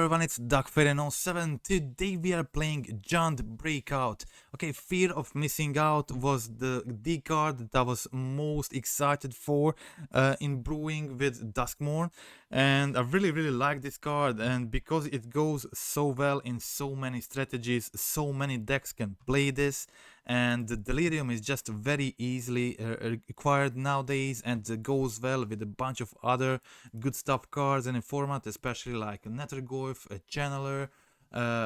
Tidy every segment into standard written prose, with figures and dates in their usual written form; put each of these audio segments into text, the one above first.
everyone, it's DuckFairy07. Today we are playing Giant Breakout. Okay, Fear of Missing Out was the D card that I was most excited for in brewing with Duskmourn, and I really like this card, and because it goes so well in so many strategies, so many decks can play this, and the Delirium is just very easily acquired nowadays, and goes well with a bunch of other good stuff cards in the format, especially like Nethergoyf, a Channeler,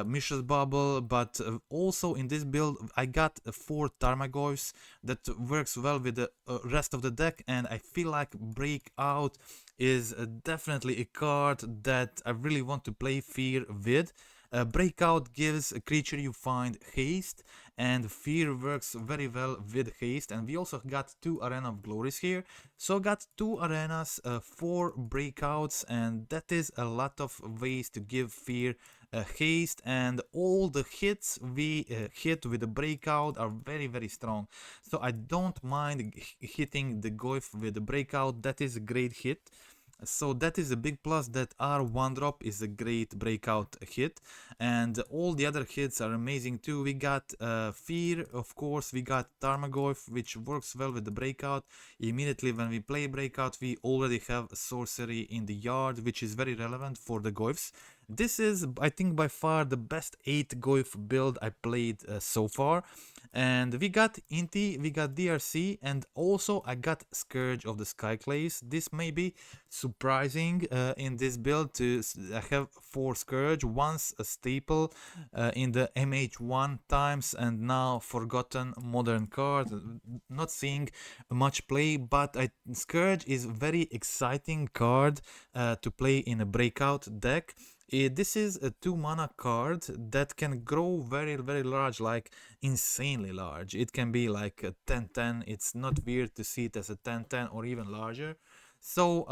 Mishra's Bubble, but also in this build I got 4 Tarmogoyfs that works well with the rest of the deck, and I feel like Breakout is definitely a card that I really want to play Fear with. Breakout gives a creature you find haste, and Fear works very well with haste, and we also got 2 Arena of Glories here, so got 2 arenas, 4 breakouts, and that is a lot of ways to give Fear haste, and all the hits we hit with the breakout are very strong, so I don't mind hitting the Goyf with the breakout. That is a great hit. So that is a big plus, that our 1-drop is a great breakout hit, and all the other hits are amazing too. We got Fear, of course, we got Tarmogoyf, which works well with the breakout. Immediately when we play breakout, we already have a sorcery in the yard, which is very relevant for the Goyfs. This is, I think, by far the best 8 Goyf build I played so far. And we got Inti, we got DRC, and also I got Scourge of the Skyclays. This may be surprising in this build to have 4 Scourge, once a staple in the MH1 times, and now forgotten modern card. Not seeing much play, but Scourge is very exciting card to play in a breakout deck. This is a 2 mana card that can grow very large, like insanely large. It can be like a 10-10. It's not weird to see it as a 10-10 or even larger. So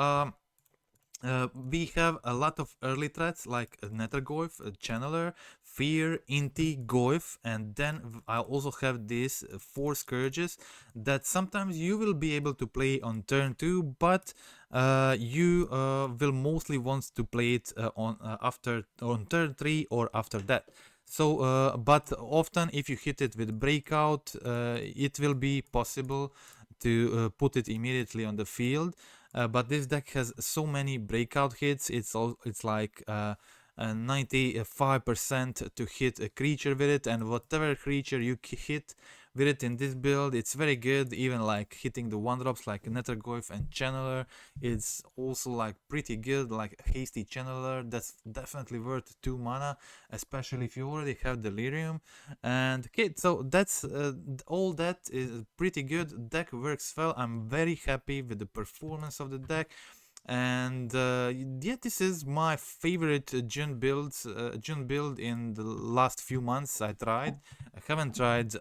we have a lot of early threats like Nethergoyf, Channeler, Fear, Inti, Goyf, and then I also have these 4 Scourges that sometimes you will be able to play on turn 2, but you will mostly want to play it on turn 3 or after that. So, but often if you hit it with breakout, it will be possible to put it immediately on the field. But this deck has so many breakout hits. It's like 95% to hit a creature with it, and whatever creature you hit with it in this build, it's very good. Even like hitting the 1-drops like Nethergoyf and Channeler, it's also like pretty good, like hasty Channeler. That's definitely worth 2 mana, especially if you already have Delirium. And okay, so that's all. That is pretty good. Deck works well. I'm very happy with the performance of the deck. And yeah, this is my favorite June build in the last few months. I haven't tried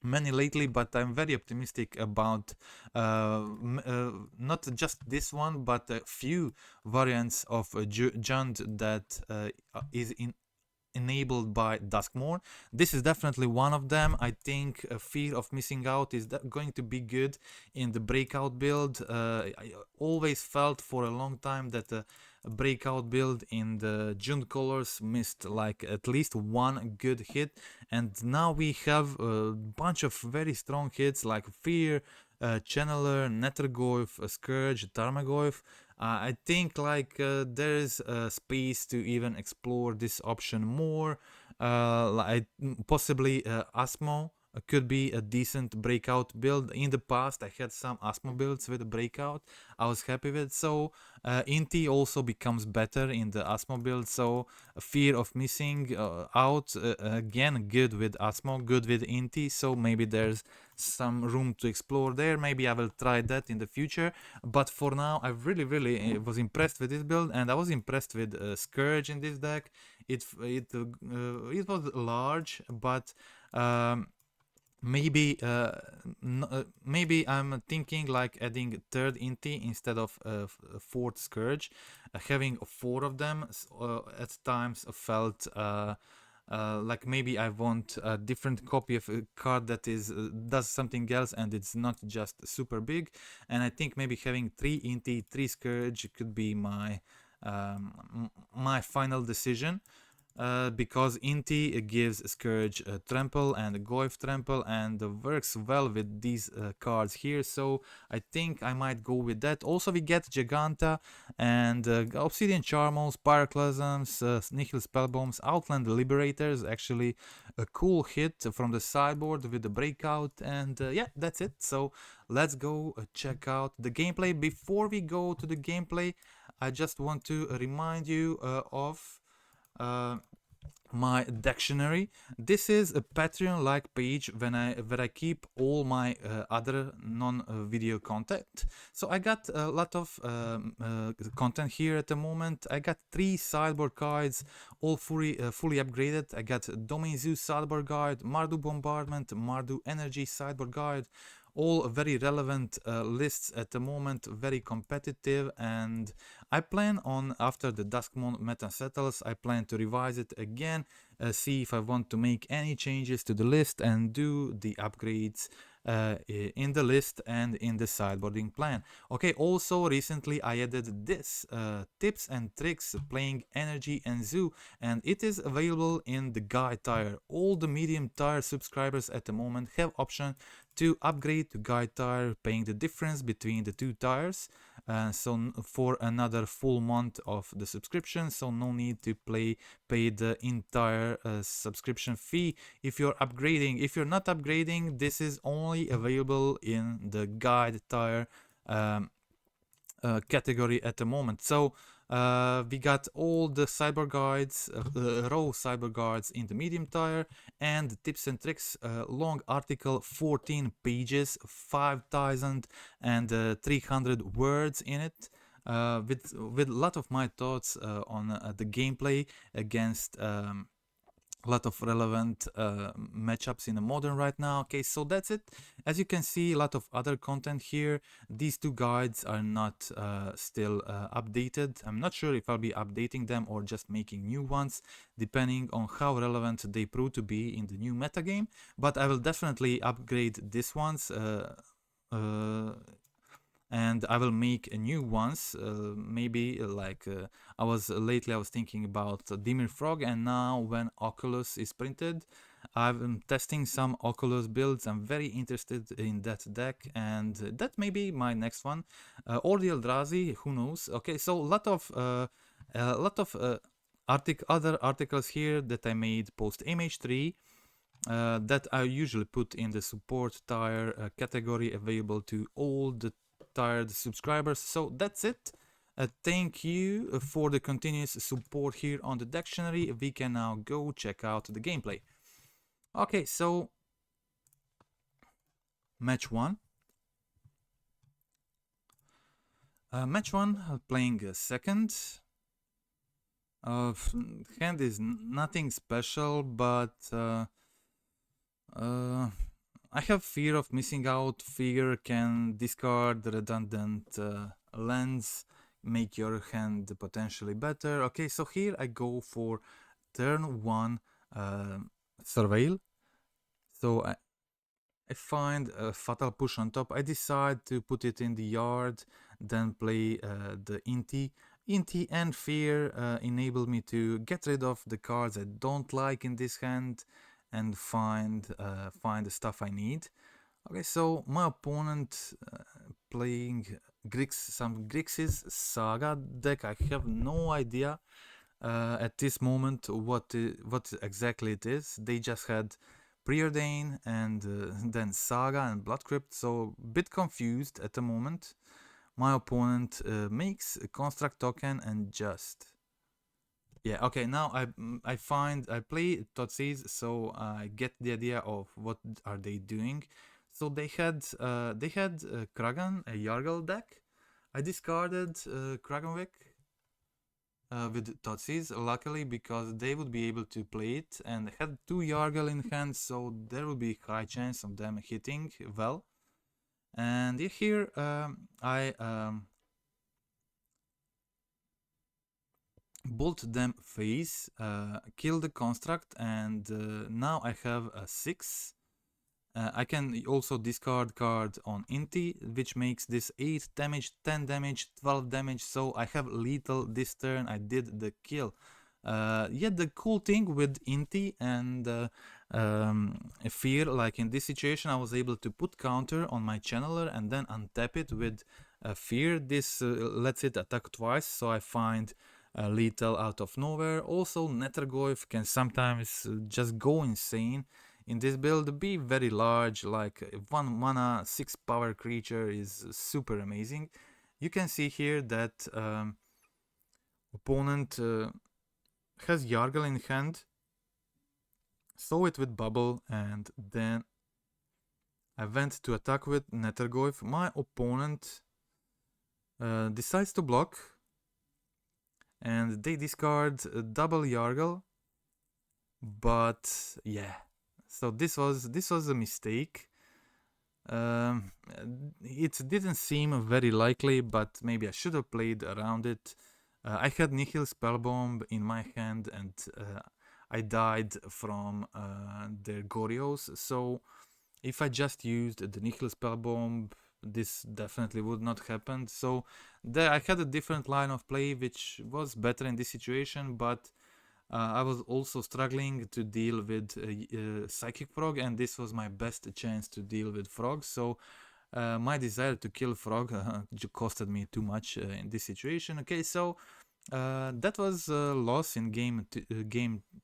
many lately, but I'm very optimistic about not just this one, but a few variants of Jund that is enabled by Duskmourn. This is definitely one of them. I think Fear of Missing Out is going to be good in the breakout build. I always felt for a long time that a breakout build in the June colors missed like at least 1 good hit, and now we have a bunch of very strong hits like Fear, Channeler, Nethergoyf, Scourge, Tarmogoyf. I think like there is space to even explore this option more. Like possibly Asmo could be a decent breakout build. In the past I had some Asmo builds with a breakout I was happy with, so Inti also becomes better in the Asmo build. So Fear of Missing Out, again, good with Asmo, good with Inti, so maybe there's some room to explore there. Maybe I will try that in the future, but for now I really was impressed with this build, and I was impressed with Scourge in this deck. It was large, but maybe maybe I'm thinking like adding 3rd Inti instead of 4th Scourge. Having 4 of them at times felt like maybe I want a different copy of a card that is does something else and it's not just super big. And I think maybe having 3 Inti, 3 Scourge could be my my final decision. Because Inti gives Scourge Trample and Goyf Trample and works well with these cards here, so I think I might go with that. Also we get Giganta and Obsidian Charmels, Pyroclasms, Nihil Spellbombs, Outland Liberators, actually a cool hit from the sideboard with the breakout, and yeah, that's it. So let's go check out the gameplay. Before we go to the gameplay, I just want to remind you of my Decktionary. This is a Patreon-like page where I keep all my other non-video content. So I got a lot of content here at the moment. I got 3 sideboard guides, all fully upgraded. I got Domain Zoo sideboard guide, Mardu Bombardment, Mardu Energy sideboard guide. All very relevant lists at the moment, very competitive, and I plan on, after the Duskmourn meta settles, I plan to revise it again, see if I want to make any changes to the list and do the upgrades in the list and in the sideboarding plan. Okay, also recently I added this tips and tricks playing Energy and Zoo, and it is available in the guide tier. All the medium tier subscribers at the moment have option to upgrade to guide tier, paying the difference between the 2 tiers. So for another full month of the subscription, so no need to pay the entire subscription fee if you're upgrading. If you're not upgrading, this is only available in the guide tier category at the moment. So we got all the cyber guides, raw cyber guides in the medium tier, and tips and tricks, long article, 14 pages, 5,300 words in it, with a lot of my thoughts on the gameplay against a lot of relevant matchups in the modern right now. Okay, so that's it. As you can see, a lot of other content here. These 2 guides are not still updated. I'm not sure if I'll be updating them or just making new ones, depending on how relevant they prove to be in the new metagame. But I will definitely upgrade these ones, and I will make new ones. Maybe like I was thinking about Demir Frog, and now when Oculus is printed, I'm testing some Oculus builds. I'm very interested in that deck, and that may be my next one, or the Eldrazi, who knows. Okay, so a lot of other articles here that I made post MH3, that I usually put in the support tier category, available to all the tired subscribers. So that's it. Thank you for the continuous support here on the Decktionary. We can now go check out the gameplay. Okay, so match 1. Match 1, playing second. Hand is nothing special, but I have fear of missing out. Fear can discard redundant lands, make your hand potentially better. Okay, so here I go for turn 1 Surveil. So I find a Fatal Push on top. I decide to put it in the yard, then play the Inti. Inti and Fear enable me to get rid of the cards I don't like in this hand and find the stuff I need. Okay, so my opponent playing some Grixis Saga deck. I have no idea at this moment what exactly it is. They just had Preordain and then Saga and Blood Crypt, so a bit confused at the moment. My opponent makes a construct token and just... Yeah, okay, now I play Totsis, so I get the idea of what are they doing. So they had Kragan, a Yargle deck. I discarded Kragenwick with Totsis, luckily, because they would be able to play it, and had 2 Yargle in hand, so there would be high chance of them hitting well. And here I bolt them face, kill the construct, and now I have a 6, I can also discard card on Inti, which makes this 8 damage, 10 damage, 12 damage, so I have lethal this turn. I did the kill. Yet the cool thing with Inti and Fear, like in this situation, I was able to put counter on my channeler and then untap it with Fear. This lets it attack twice, so I find lethal out of nowhere. Also, Nethergoyf can sometimes just go insane. In this build, be very large, like 1 mana, 6 power creature is super amazing. You can see here that opponent has Yargle in hand, saw it with Bubble, and then I went to attack with Nethergoyf. My opponent decides to block, and they discard double Yargle, but yeah. So this was a mistake. It didn't seem very likely, but maybe I should have played around it. I had Nihil Spellbomb in my hand, and I died from their Gorios. So if I just used the Nihil Spellbomb, this definitely would not happen. So there I had a different line of play, which was better in this situation, but I was also struggling to deal with Psychic Frog, and this was my best chance to deal with Frog. So my desire to kill Frog costed me too much in this situation. Okay, so that was a loss in game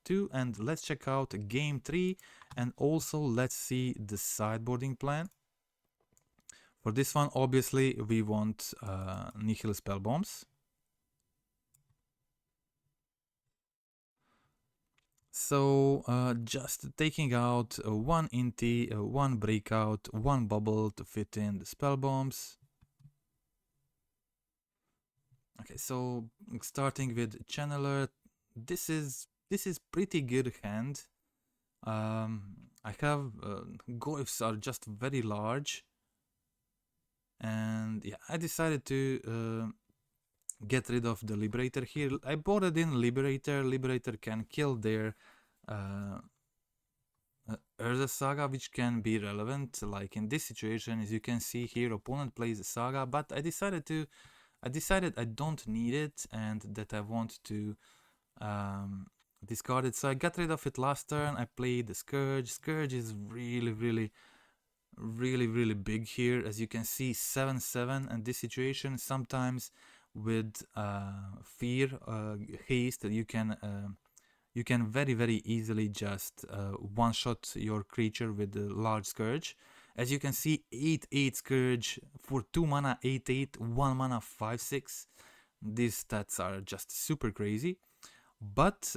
2, and let's check out game 3, and also let's see the sideboarding plan. For this one, obviously, we want Nihil Spellbombs. So just taking out one Inti, one Breakout, one Bubble to fit in the spell bombs. Okay, so starting with Channeler, this is pretty good hand. I have Goyfs are just very large, and yeah, I decided to get rid of the Liberator here. I boarded in Liberator. Liberator can kill their Urza Saga, which can be relevant. Like in this situation, as you can see here, opponent plays a Saga, but I decided I don't need it and that I want to discard it. So I got rid of it last turn. I played the Scourge. Scourge is really big here. As you can see, 7/7 in this situation. Sometimes with Fear, Haste, you can very easily just one-shot your creature with the large Scourge. As you can see, 8/8 Scourge for 2 mana, 8/8, 1 mana, 5/6. These stats are just super crazy. But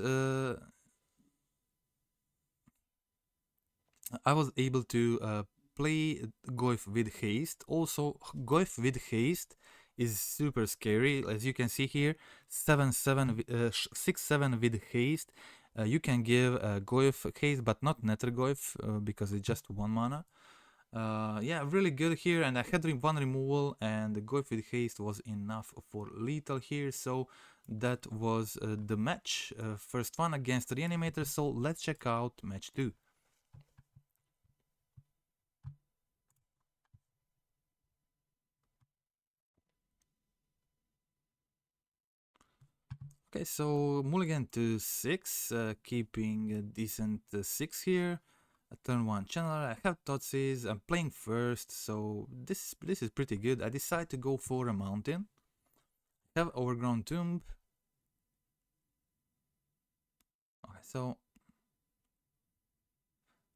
I was able to play Goyf with Haste. Also, Goyf with Haste is super scary. As you can see here, 7/7, 6/7 with Haste. You can give Goyf Haste, but not Nethergoyf because it's just 1 mana. Yeah, really good here, and I had one removal, and the Goyf with Haste was enough for lethal here. So that was the match, first one against Reanimator. So let's check out match 2. Okay, so mulligan to 6, keeping a decent 6 here. Turn 1 channeler, I have Thoughtseize, I'm playing first, so this is pretty good. I decide to go for a mountain. I have Overgrown Tomb. Okay, so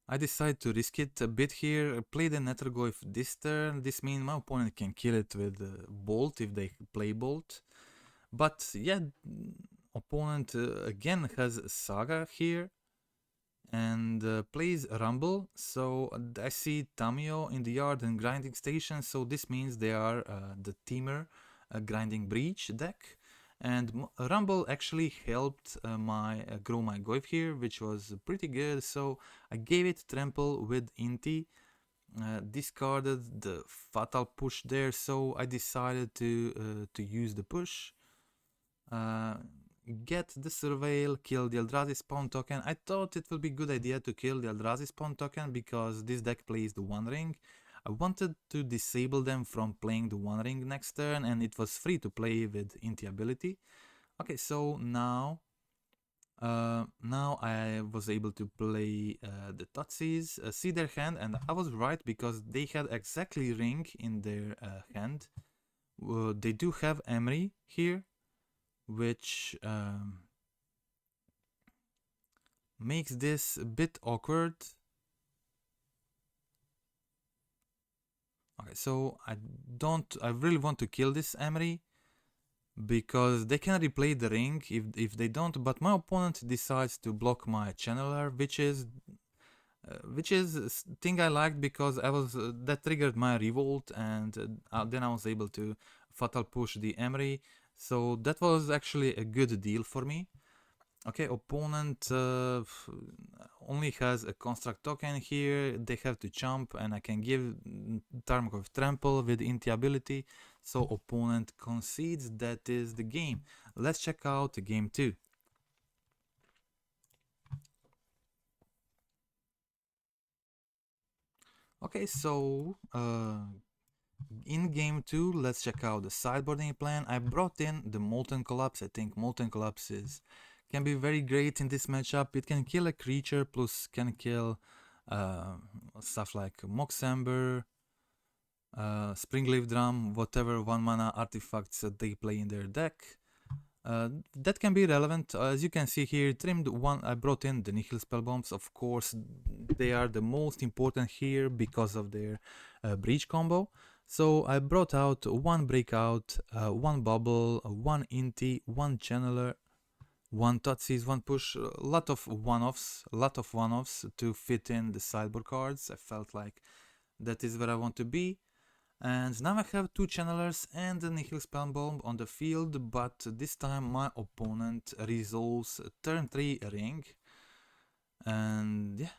I decide to risk it a bit here. Play the Nethergoyf this turn. This means my opponent can kill it with Bolt if they play Bolt. But yeah, opponent again has Saga here and plays Rumble. So I see Tamio in the yard and Grinding Station. So this means they are the Teamer Grinding Breach deck. And Rumble actually helped grow my Goyf here, which was pretty good. So I gave it Trample with Inti. Discarded the fatal push there, so I decided to use the push. get the Surveil, kill the Eldrazi spawn token. I thought it would be a good idea to kill the Eldrazi spawn token because this deck plays the One Ring. I wanted to disable them from playing the One Ring next turn, and it was free to play with Inti ability. Okay, so now I was able to play the Tutsis, see their hand, and I was right because they had exactly Ring in their hand. They do have Emery here, which makes this a bit awkward. Okay, so I really want to kill this Emery because they can replay the ring if they don't, but my opponent decides to block my channeler, which is thing I liked because I was that triggered my revolt, and then I was able to fatal push the Emery, so that was actually a good deal for me. Okay, opponent only has a construct token here. They have to jump, and I can give Tarmogoyf trample with Inti ability. So opponent concedes. That is the game. Let's check out game 2. Okay, so in game 2, let's check out the sideboarding plan. I brought in the Molten Collapse. I think Molten Collapse can be very great in this matchup. It can kill a creature, plus can kill stuff like Moxember, Springleaf Drum, whatever 1-mana artifacts that they play in their deck. That can be relevant. As you can see here, trimmed one. I brought in the Nihil Spellbombs. Of course, they are the most important here because of their breach combo. So I brought out one breakout, one bubble, one inti, one channeler, one Tutsis, one push, a lot of one-offs to fit in the sideboard cards. I felt like that is where I want to be. And now I have two channelers and a Nihil Spellbomb on the field, but this time my opponent resolves turn 3 ring. And yeah,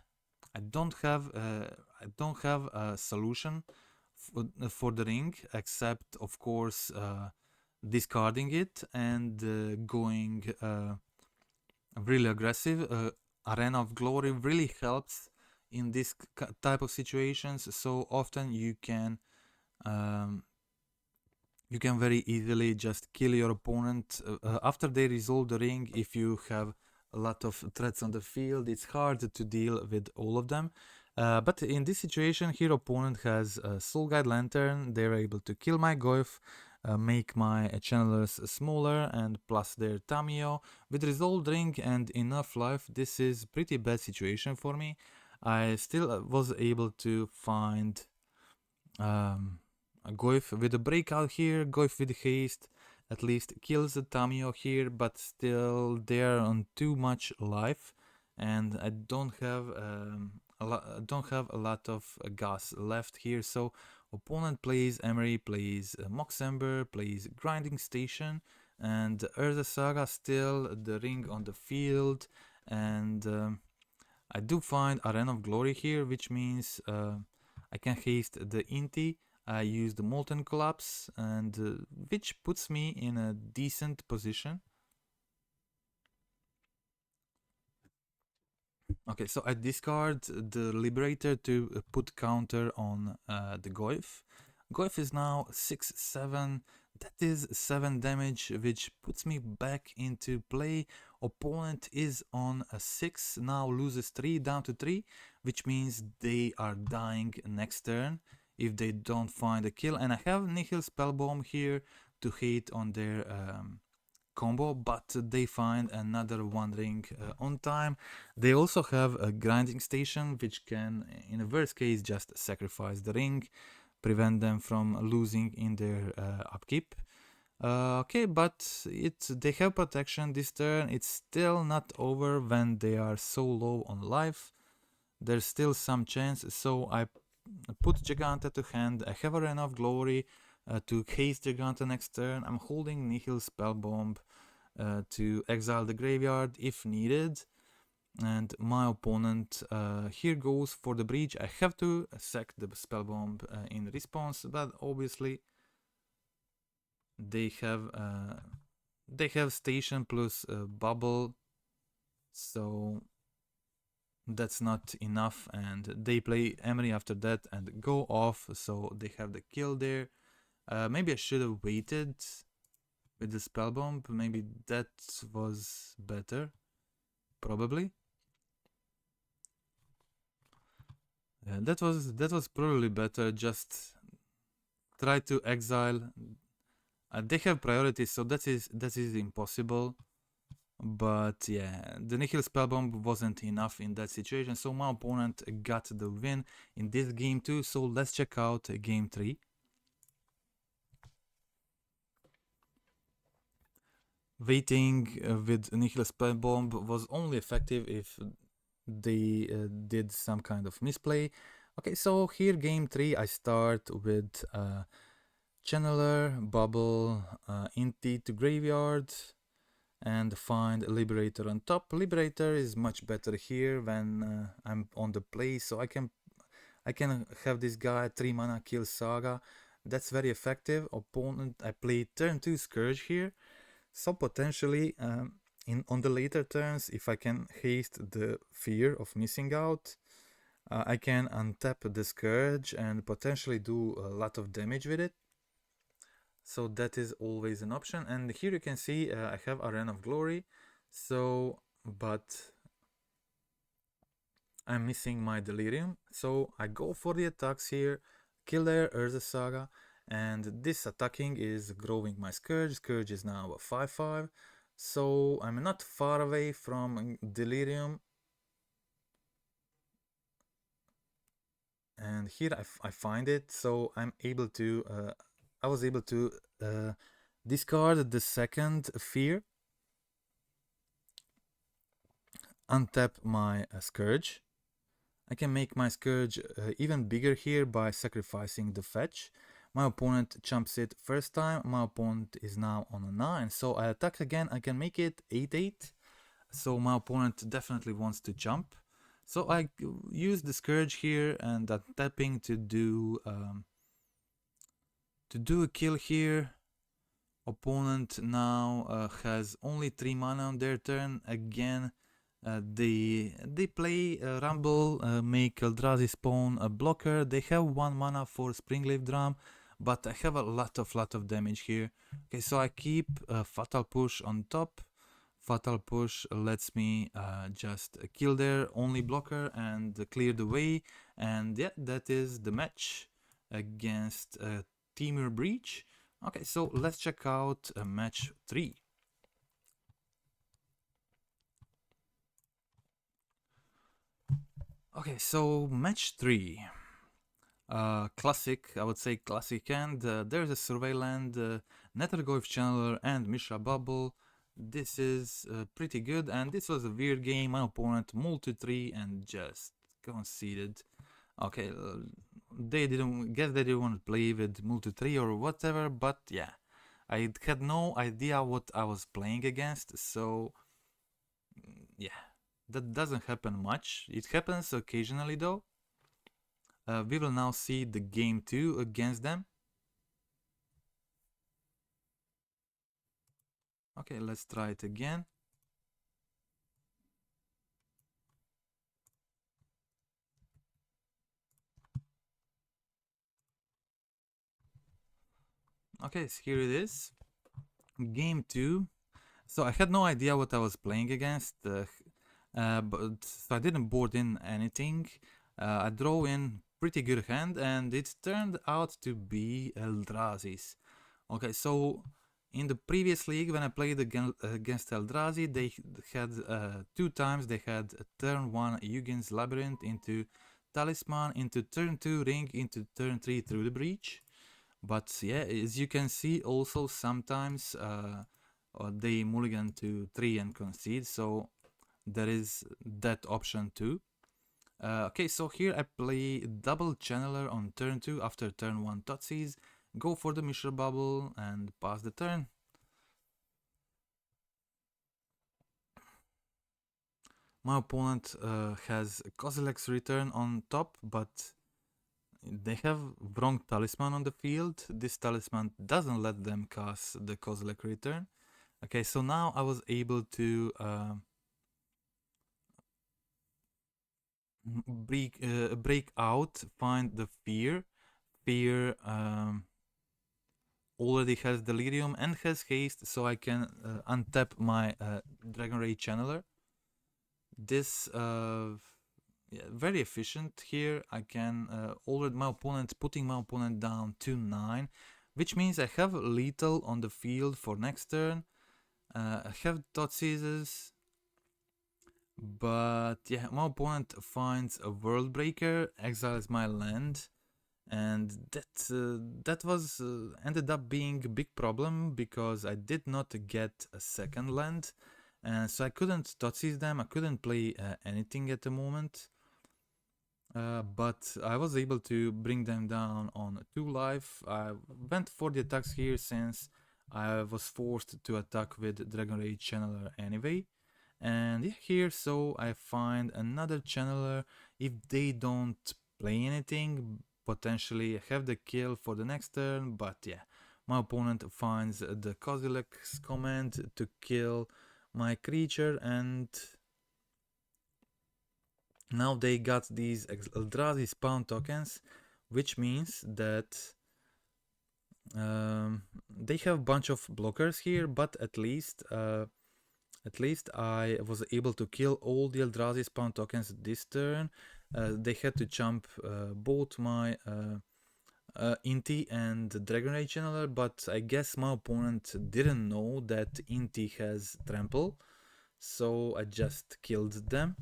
I don't have a solution for the ring, except of course discarding it and going really aggressive. Arena of Glory really helps in this type of situations. So often you can very easily just kill your opponent after they resolve the ring. If you have a lot of threats on the field, it's hard to deal with all of them. But in this situation here, opponent has a Soul Guide Lantern. They're able to kill my Goyf, make my channelers smaller, and plus their Tamiyo. With resolved ring and enough life, this is pretty bad situation for me. I still was able to find Goyf with a breakout here. Goyf with haste at least kills the Tamiyo here, but still they're on too much life, and I don't have a lot of gas left here. So opponent plays Emery, plays Moxember, plays Grinding Station, and Urza Saga still the ring on the field, and I do find Arena of Glory here, which means I can haste the Inti. I use the Molten Collapse, and which puts me in a decent position. Okay, so I discard the Liberator to put counter on the Goyf. Goyf is now 6-7. That is 7 damage, which puts me back into play. Opponent is on a 6, now loses 3 down to 3, which means they are dying next turn if they don't find a kill. And I have Nihil Spellbomb here to hit on their combo, but they find another One Ring on time. They also have a Grinding Station, which can, in a worst case, just sacrifice the ring, prevent them from losing in their upkeep. Okay, but they have protection this turn. It's still not over when they are so low on life. There's still some chance, so I put Giganta to hand. I have Arena of Glory to haste Giganta next turn. I'm holding Nihil Spellbomb to exile the graveyard if needed. And my opponent here goes for the breach. I have to sack the Spellbomb in response, but obviously they have they have station plus bubble, so that's not enough, and they play Emery after that and go off, so they have the kill there. Maybe I should have waited with the spell bomb, maybe that was better, probably. That was probably better. Just try to exile. They have priorities, so that is impossible. But yeah, the Nihil Spellbomb wasn't enough in that situation, so my opponent got the win in this game too. So let's check out game 3. Waiting with Nihil Spellbomb was only effective if they did some kind of misplay. Okay, so here game 3 I start with Channeler, Bubble, Inti to Graveyard, and find a Liberator on top. Liberator is much better here when I'm on the play, so I can have this guy 3 mana kill Saga. That's very effective. Opponent, I play turn 2 Scourge here, so potentially on the later turns, if I can haste the fear of missing out, I can untap the Scourge and potentially do a lot of damage with it. So that is always an option. And here you can see I have Arena of Glory, so but I'm missing my Delirium, so I go for the attacks here, kill their Urza Saga, and this attacking is growing my Scourge. Scourge is now a 5/5, so I'm not far away from Delirium. And here I find it, so I'm able to I was able to discard the second Fear, untap my Scourge. I can make my Scourge even bigger here by sacrificing the fetch. My opponent jumps it first time, my opponent is now on a 9, so I attack again, I can make it 8/8, so my opponent definitely wants to jump. So I use the Scourge here and I'm tapping to do a kill here. Opponent now has only 3 mana on their turn. Again, they play Rumble, make Eldrazi spawn a blocker. They have 1 mana for Springleaf Drum, but I have a lot of damage here. Okay, so I keep Fatal Push on top. Fatal Push lets me just kill their only blocker and clear the way. And yeah, that is the match against Temur Breach. Okay, so let's check out match 3. Okay, so match 3. Classic, I would say classic hand. There's a Survey Land, Nethergoyf Channeler, and Mishra Bubble. This is pretty good, and this was a weird game. My opponent multi-3 and just conceded. Okay, they didn't want to play with multi-3 or whatever, but yeah, I had no idea what I was playing against, so yeah, that doesn't happen much. It happens occasionally though. We will now see the game 2 against them. Okay, let's try it again. Okay, so here it is. Game 2. So I had no idea what I was playing against, but so I didn't board in anything. I draw in pretty good hand, and it turned out to be Eldrazi's. Okay, so in the previous league when I played against Eldrazi, they had 2 times they had a turn 1 Yugin's Labyrinth into Talisman, into turn 2 Ring, into turn 3 Through the Breach. But yeah, as you can see, also sometimes they mulligan to 3 and concede, so there is that option too. Okay, so here I play double Channeler on turn 2 after turn 1 Totsies, go for the Mishra Bubble and pass the turn. My opponent has Kozilek's Return on top, but they have wrong Talisman on the field. This Talisman doesn't let them cast the Kozilek Return. Okay, so now I was able to break out, find the fear. Fear already has Delirium and has haste, so I can untap my Dragon Ray Channeler. This yeah, very efficient here. I can already putting my opponent down to 9, which means I have lethal on the field for next turn. I have dot seizes, but yeah, my opponent finds a World Breaker, exiles my land, and that was ended up being a big problem because I did not get a second land, and so I couldn't dot seize them. I couldn't play anything at the moment. But I was able to bring them down on 2 life. I went for the attacks here since I was forced to attack with Dragon Ray Channeler anyway. And here, so I find another Channeler. If they don't play anything, potentially have the kill for the next turn. But yeah, my opponent finds the Kozilek's command to kill my creature, and now they got these Eldrazi spawn tokens, which means that they have a bunch of blockers here, but at least I was able to kill all the Eldrazi spawn tokens this turn. They had to jump both my Inti and Dragon Ray Channeler, but I guess my opponent didn't know that Inti has Trample, so I just killed them.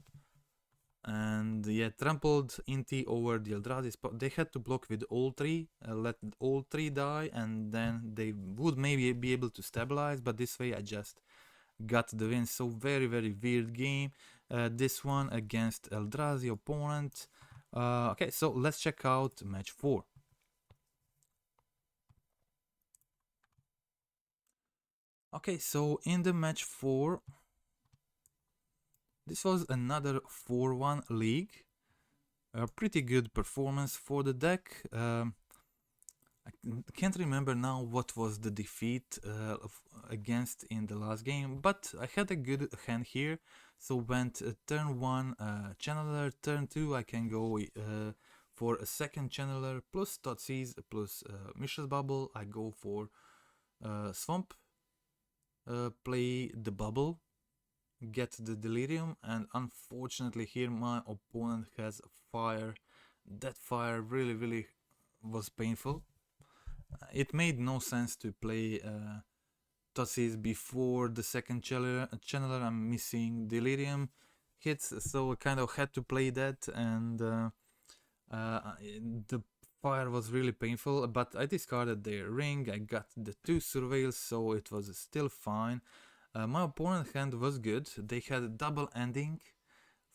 And yeah, trampled Inti over the Eldrazi spot. They had to block with all 3, let all 3 die, and then they would maybe be able to stabilize, but this way I just got the win. So very weird game, this one against Eldrazi opponent. Okay, so let's check out match 4. Okay, so in the match 4, this was another 4-1 league. A pretty good performance for the deck. I can't remember now what was the defeat against in the last game, but I had a good hand here. So went turn 1 Channeler, turn 2 I can go for a second Channeler plus Thoughtseize plus Mishra's Bubble. I go for Swamp, play the Bubble, get the Delirium, and unfortunately here my opponent has fire. That fire really was painful. It made no sense to play Thoughtseize before the second channeler. I'm missing Delirium hits, so I kind of had to play that, and the fire was really painful, but I discarded their ring. I got the 2 surveils, so it was still fine. My opponent's hand was good. They had double ending,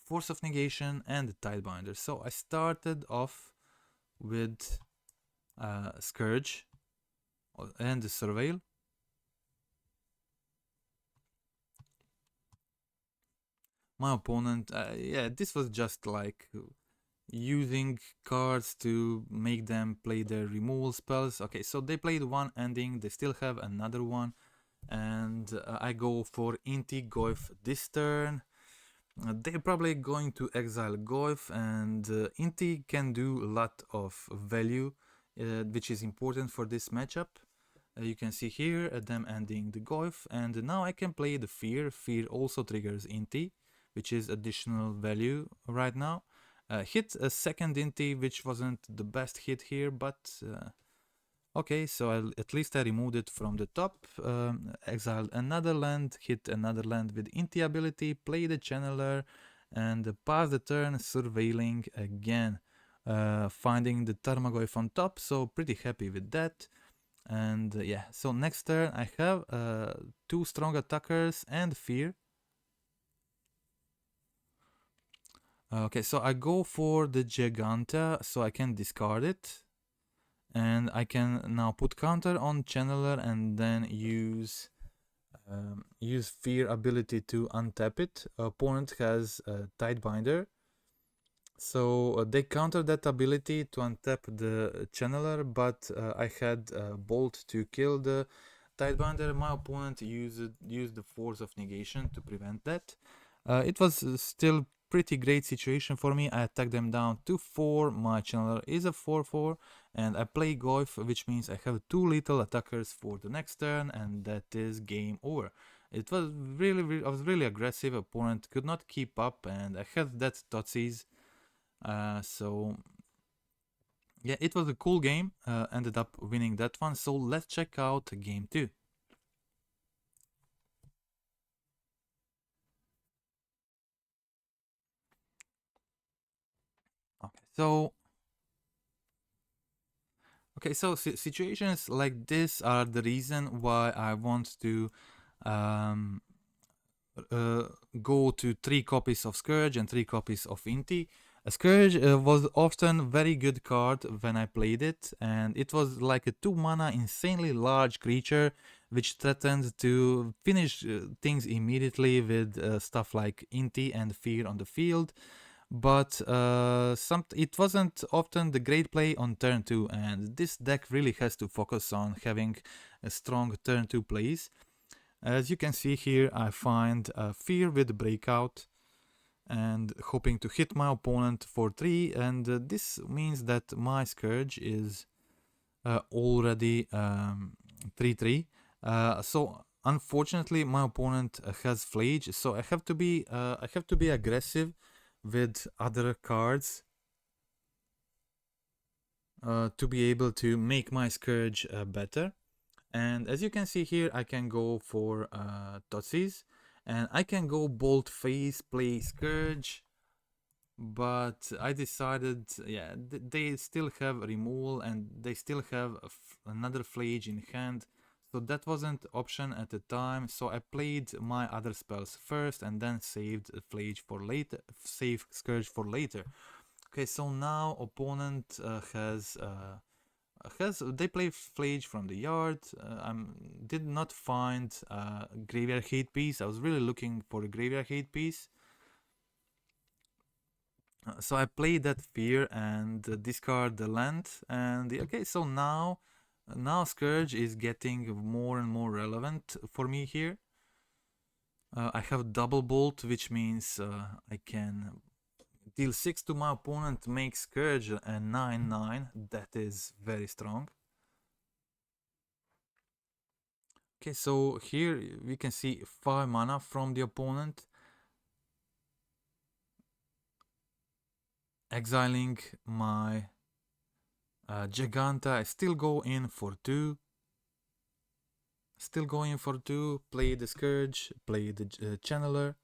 Force of Negation, and Tidebinder. So I started off with Scourge and the Surveil. My opponent, yeah, this was just like using cards to make them play their removal spells. Okay, so they played 1 ending, they still have another one, and I go for Inti Goyf this turn. They're probably going to exile Goyf, and Inti can do a lot of value, which is important for this matchup. You can see here them ending the Goyf, and now I can play the Fear. Fear also triggers Inti, which is additional value right now. Hit a second Inti, which wasn't the best hit here, but okay, so at least I removed it from the top, exiled another land, hit another land with Inti ability, play the Channeler, and pass the turn surveilling again, finding the Tarmogoyf on top, so pretty happy with that. And yeah, so next turn I have 2 strong attackers and Fear. Okay, so I go for the Giganta, so I can discard it. And I can now put counter on Channeler and then use Fear ability to untap it. Opponent has Tidebinder. So they counter that ability to untap the Channeler, but I had Bolt to kill the Tidebinder, my opponent used the Force of Negation to prevent that. It was still pretty great situation for me. I attack them down to 4, my channeler is a 4/4, and I play Goyf, which means I have 2 little attackers for the next turn, and that is game over. It was I was really aggressive, opponent could not keep up, and I had that Totsies. So yeah, it was a cool game, ended up winning that one, so let's check out game 2. Okay, so situations like this are the reason why I want to um, go to 3 copies of Scourge and 3 copies of Inti. Scourge was often very good card when I played it, and it was like a 2 mana insanely large creature which threatened to finish things immediately with stuff like Inti and Fear on the field. But it wasn't often the great play on turn 2, and this deck really has to focus on having a strong turn 2 plays. As you can see here, I find Fear with Breakout and hoping to hit my opponent for 3, and this means that my Scourge is already 3/3. So unfortunately my opponent has Flage, so I have to be aggressive with other cards to be able to make my Scourge better. And as you can see here, I can go for Totsies, and I can go Bolt Face, play Scourge, but I decided, yeah, they still have removal and they still have another Flage in hand, so that wasn't option at the time. So I played my other spells first and then saved Flage for later, save Scourge for later. Okay, so now opponent they play Flage from the yard. I did not find Graveyard Hate piece. I was really looking for a Graveyard Hate piece. So I play that Fear and discard the land. And okay, so now Scourge is getting more and more relevant for me here. I have Double Bolt, which means I can deal 6 to my opponent, make Scourge a 9/9. That is very strong. Okay, so here we can see 5 mana from the opponent. Exiling my Giganta, I still go in for 2. Play the Scourge, play the Channeler,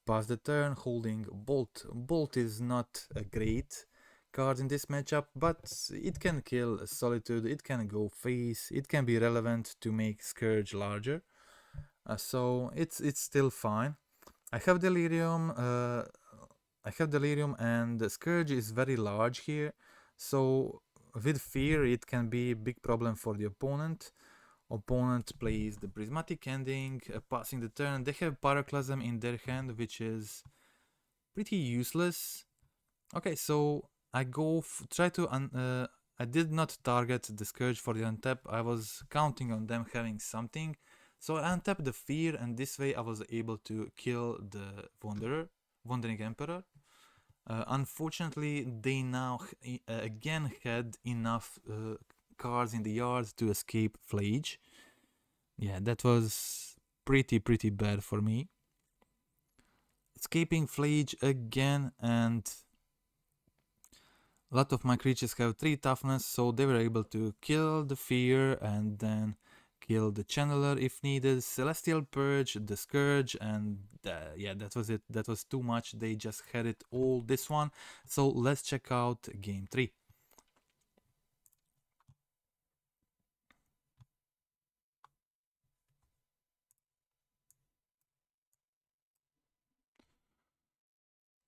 pass the turn, holding Bolt. Bolt is not a great card in this matchup, but it can kill Solitude, it can go face, it can be relevant to make Scourge larger. So it's still fine. I have Delirium, and the Scourge is very large here, so with Fear it can be a big problem for the opponent. Opponent plays the Prismatic Ending, passing the turn. They have Pyroclasm in their hand, which is pretty useless. Okay, so I go try to I did not target the Scourge for the untap. I was counting on them having something, so I untapped the Fear, and this way I was able to kill the Wandering Emperor. Unfortunately, they now again had enough cards in the yard to escape Flage. Yeah, that was pretty bad for me. Escaping Flage again, and a lot of my creatures have 3 toughness, so they were able to kill the Fear and then kill the Channeler if needed, Celestial Purge, the Scourge, and yeah, that was it. That was too much. They just had it all this one. So let's check out game 3.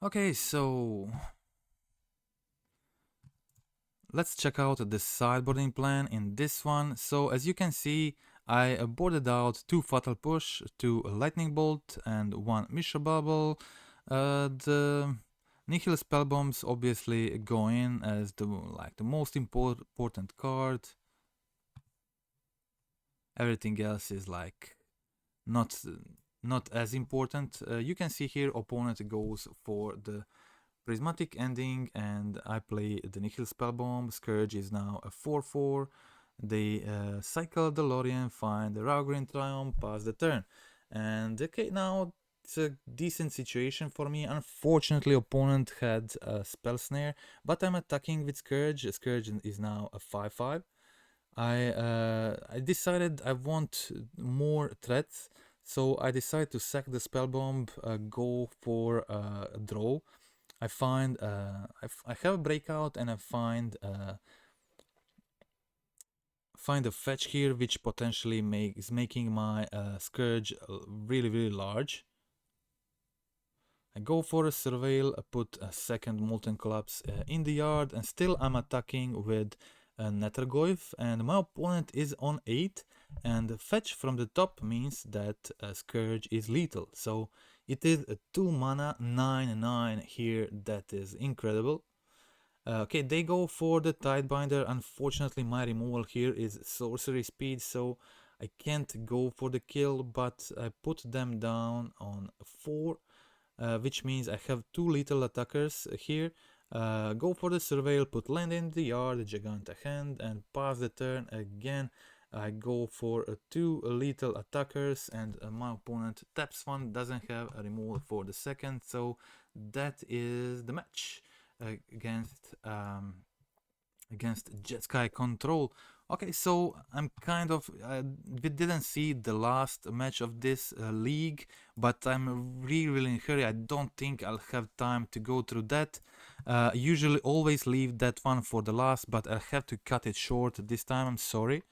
Okay, so let's check out the sideboarding plan in this one. So as you can see, I boarded out 2 Fatal Push, 2 Lightning Bolt, and 1 Mishra Bubble. The Nihil Spellbombs obviously go in as the most important card. Everything else is like not not as important. You can see here opponent goes for the prismatic ending, and I play the Nihil Spellbomb. Scourge is now a 4/4. They cycle Delirium, find the Raugreen Triumph, pass the turn. And okay, now it's a decent situation for me. Unfortunately, opponent had a Spell Snare, but I'm attacking with Scourge. Scourge is now a 5/5. I decided I want more threats, so I decided to sack the Spellbomb, go for a draw. I find I have a breakout, and I find a fetch here, which potentially is making my Scourge really large. I go for a Surveil, I put a second Molten Collapse in the yard, and still I'm attacking with a Nethergoyf, and my opponent is on 8, and the fetch from the top means that Scourge is lethal. So it is a 2 mana 9/9 here. That is incredible. Okay, they go for the Tidebinder. Unfortunately, my removal here is sorcery speed, so I can't go for the kill, but I put them down on 4, which means I have 2 lethal attackers here. Go for the Surveil, put land in the yard, Giganta hand, and pass the turn again. I go for 2 lethal attackers, and my opponent taps 1, doesn't have a removal for the second, so that is the match against Jet Sky Control. Okay, so I'm kind of we didn't see the last match of this league, but I'm really in a hurry. I don't think I'll have time to go through that. Usually always leave that one for the last, but I'll have to cut it short this time. I'm sorry.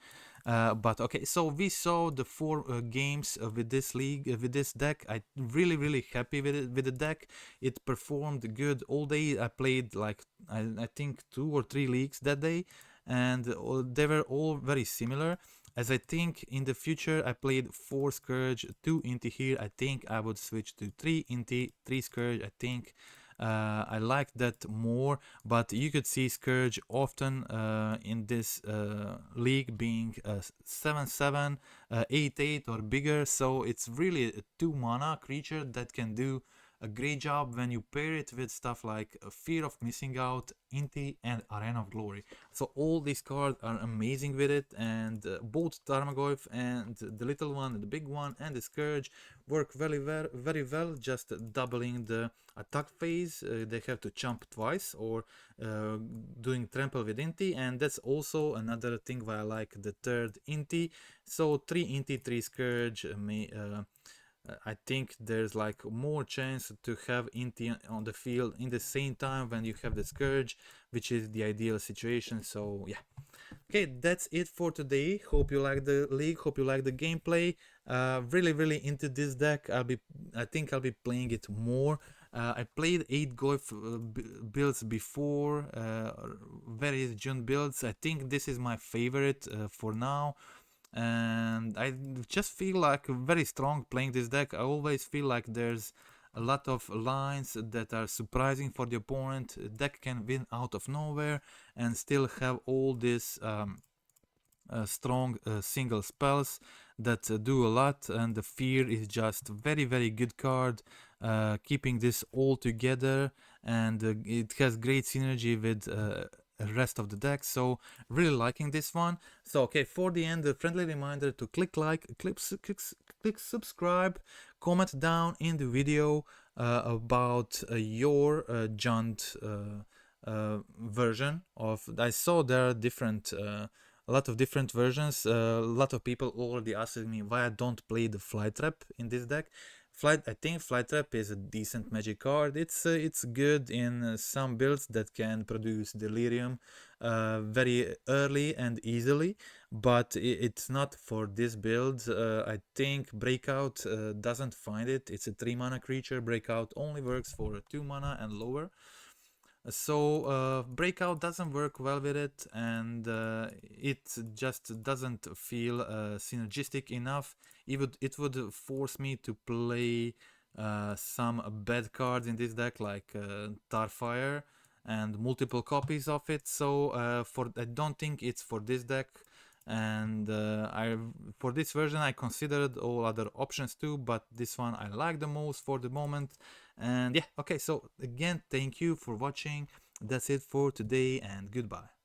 But okay, so we saw the 4 games with this league, with this deck. I really happy with it, with the deck. It performed good all day. I played like I think 2 or 3 leagues that day, and they were all very similar. As I think in the future I played 4 Scourge, 2 Inti here. I think I would switch to 3 Inti, 3 Scourge. I think I like that more, but you could see Scourge often in this league being 7/7, 8/8 or bigger, so it's really a 2 mana creature that can do a great job when you pair it with stuff like Fear of Missing Out, Inti, and Arena of Glory. So all these cards are amazing with it, and both Tarmogoyf and the little one, the big one, and the Scourge work very well, just doubling the attack phase. They have to jump twice, or doing trample with Inti, and that's also another thing why I like the third Inti. So 3 Inti, 3 Scourge I think there's like more chance to have Inti on the field in the same time when you have the Scourge, which is the ideal situation. So yeah. Okay, that's it for today. Hope you like the league, hope you like the gameplay. Really into this deck. I think I'll be playing it more. I played 8 Goyf builds before, various June builds. I think this is my favorite for now, and I just feel like very strong playing this deck. I always feel like there's a lot of lines that are surprising for the opponent. Deck can win out of nowhere and still have all these strong single spells that do a lot, and the Fear is just very good card, keeping this all together, and it has great synergy with rest of the deck, so really liking this one. So okay, for the end, a friendly reminder to click like, click subscribe, comment down in the video about your Jund version of. I saw there are different a lot of different versions. A lot of people already asking me why I don't play the Flight Trap in this deck. I think Flight Trap is a decent magic card. It's good in some builds that can produce Delirium very early and easily, but it's not for this build. I think Breakout doesn't find it. It's a 3 mana creature. Breakout only works for 2 mana and lower. So Breakout doesn't work well with it, and it just doesn't feel synergistic enough. It would force me to play some bad cards in this deck, like Tarfire and multiple copies of it. So I don't think it's for this deck. and for this version I considered all other options too, but this one I like the most for the moment. And yeah, okay, so again, thank you for watching. That's it for today, and goodbye.